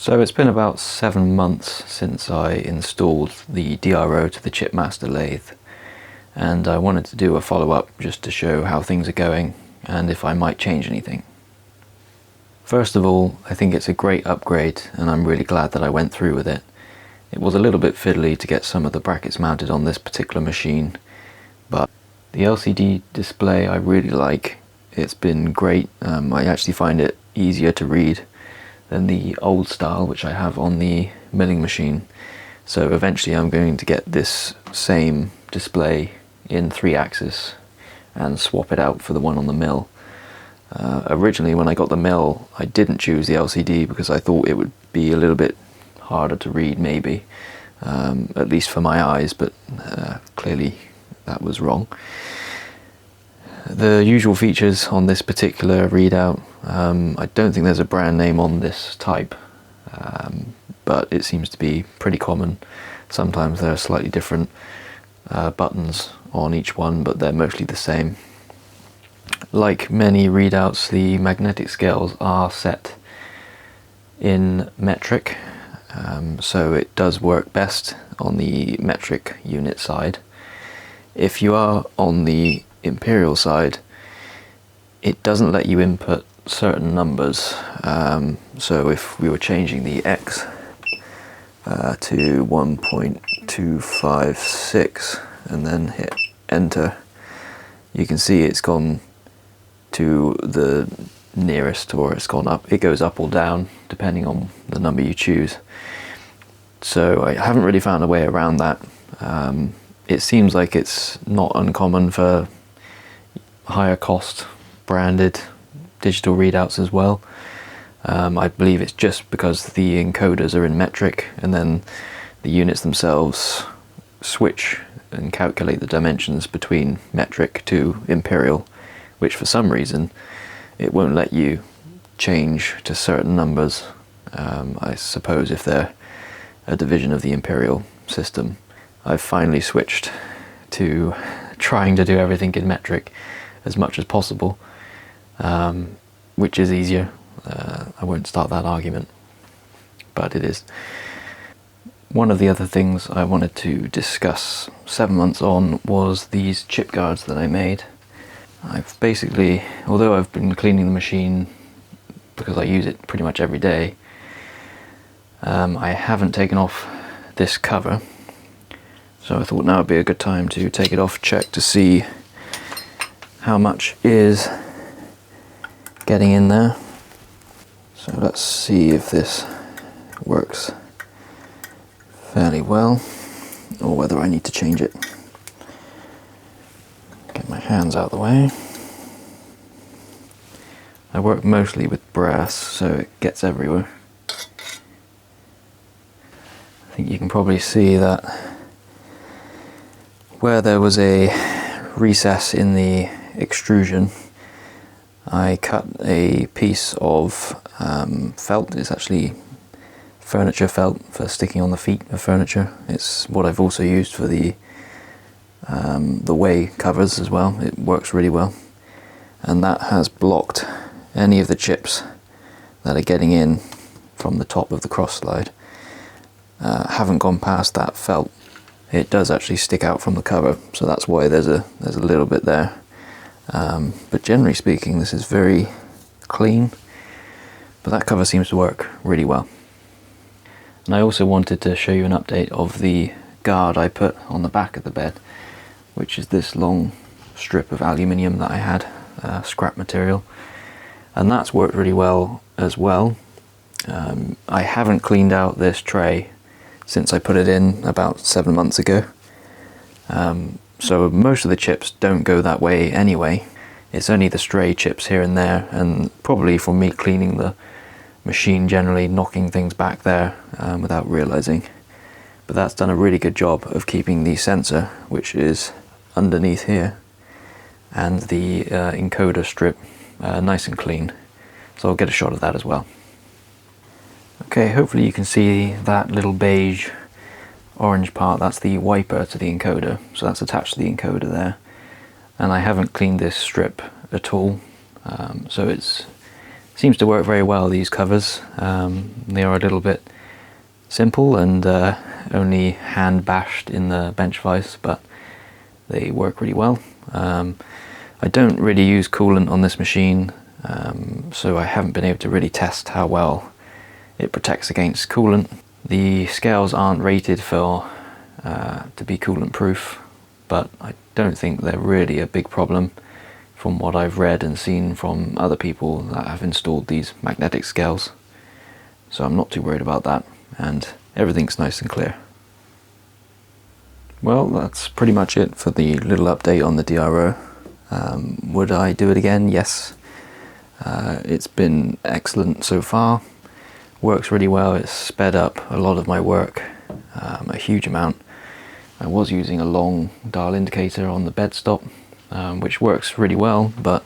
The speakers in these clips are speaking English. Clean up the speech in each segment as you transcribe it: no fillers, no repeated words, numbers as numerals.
So it's been about 7 months since I installed the DRO to the Chipmaster lathe, and I wanted to do a follow-up just to show how things are going and if I might change anything. First of all, I think it's a great upgrade and I'm really glad that I went through with it. It was a little bit fiddly to get some of the brackets mounted on this particular machine, but the LCD display I really like. It's been great. I actually find it easier to read than the old style which I have on the milling machine. So eventually I'm going to get this same display in 3-axis and swap it out for the one on the mill. Originally when I got the mill I didn't choose the LCD because I thought it would be a little bit harder to read maybe, at least for my eyes, but clearly that was wrong. The usual features on this particular readout, I don't think there's a brand name on this type, but it seems to be pretty common. Sometimes there are slightly different buttons on each one, but they're mostly the same. Like many readouts, the magnetic scales are set in metric, so it does work best on the metric unit side. If you are on the imperial side, it doesn't let you input certain numbers. So if we were changing the X to 1.256 and then hit enter, you can see it's gone to the nearest, or it's gone up. It goes up or down depending on the number you choose. So I haven't really found a way around that. It seems like it's not uncommon for higher cost branded digital readouts as well. I believe it's just because the encoders are in metric and then the units themselves switch and calculate the dimensions between metric to imperial, which for some reason it won't let you change to certain numbers. I suppose if they're a division of the imperial system. I've finally switched to trying to do everything in metric as much as possible, which is easier. I won't start that argument, but it is. One of the other things I wanted to discuss 7 months on was these chip guards that I made. I've basically, although I've been cleaning the machine because I use it pretty much every day, I haven't taken off this cover. So I thought now would be a good time to take it off, check to see how much is getting in there. So let's see if this works fairly well, or whether I need to change it. Get my hands out of the way. I work mostly with brass, so it gets everywhere. I think you can probably see that where there was a recess in the extrusion, I cut a piece of felt. It's actually furniture felt for sticking on the feet of furniture. It's what I've also used for the way covers as well. It works really well, and that has blocked any of the chips that are getting in from the top of the cross slide. Haven't gone past that felt. It does actually stick out from the cover, so that's why there's a little bit there. But generally speaking, this is very clean, but that cover seems to work really well. And I also wanted to show you an update of the guard I put on the back of the bed, which is this long strip of aluminium that I had, scrap material, and that's worked really well as well. I haven't cleaned out this tray since I put it in about 7 months ago. So most of the chips don't go that way anyway. It's only the stray chips here and there, and probably from me cleaning the machine generally, knocking things back there without realizing. But that's done a really good job of keeping the sensor, which is underneath here, and the encoder strip nice and clean. So I'll get a shot of that as well. Okay, hopefully you can see that little beige orange part. That's the wiper to the encoder, so that's attached to the encoder there. And I haven't cleaned this strip at all, so it's seems to work very well, these covers. They are a little bit simple and only hand bashed in the bench vise, but they work really well. I don't really use coolant on this machine, so I haven't been able to really test how well it protects against coolant. The scales aren't rated for to be coolant proof, but I don't think they're really a big problem from what I've read and seen from other people that have installed these magnetic scales. So I'm not too worried about that, and everything's nice and clear. Well, that's pretty much it for the little update on the DRO. Would I do it again? Yes. It's been excellent so far. Works really well. It's sped up a lot of my work, a huge amount. I was using a long dial indicator on the bed stop, which works really well, but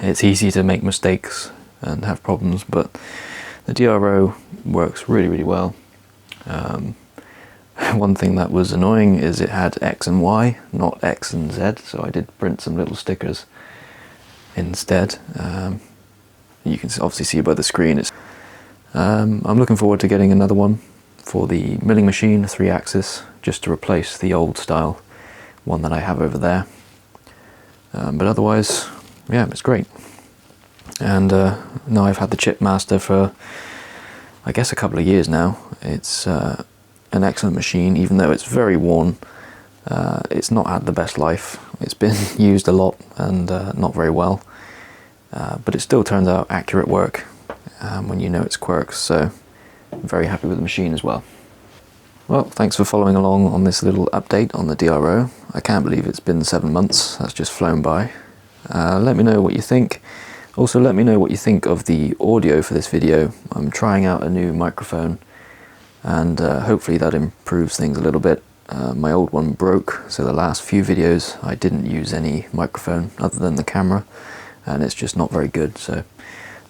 it's easy to make mistakes and have problems. But the DRO works really well. One thing that was annoying is it had X and Y, not X and Z, so I did print some little stickers instead. You can obviously see by the screen. I'm looking forward to getting another one for the milling machine, 3-axis, just to replace the old style one that I have over there. But otherwise, yeah, it's great. And now I've had the Chipmaster for, I guess, a couple of years now. It's an excellent machine, even though it's very worn. It's not had the best life. It's been used a lot and not very well. But it still turns out accurate work when you know its quirks, so I'm very happy with the machine as well. Well, thanks for following along on this little update on the DRO. I can't believe it's been 7 months, that's just flown by. Let me know what you think. Also, let me know what you think of the audio for this video. I'm trying out a new microphone, and hopefully that improves things a little bit. My old one broke, so the last few videos I didn't use any microphone other than the camera, and it's just not very good. So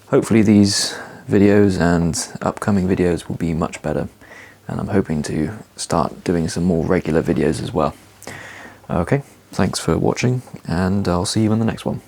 hopefully these videos and upcoming videos will be much better, and I'm hoping to start doing some more regular videos as well. Okay, thanks for watching, and I'll see you in the next one.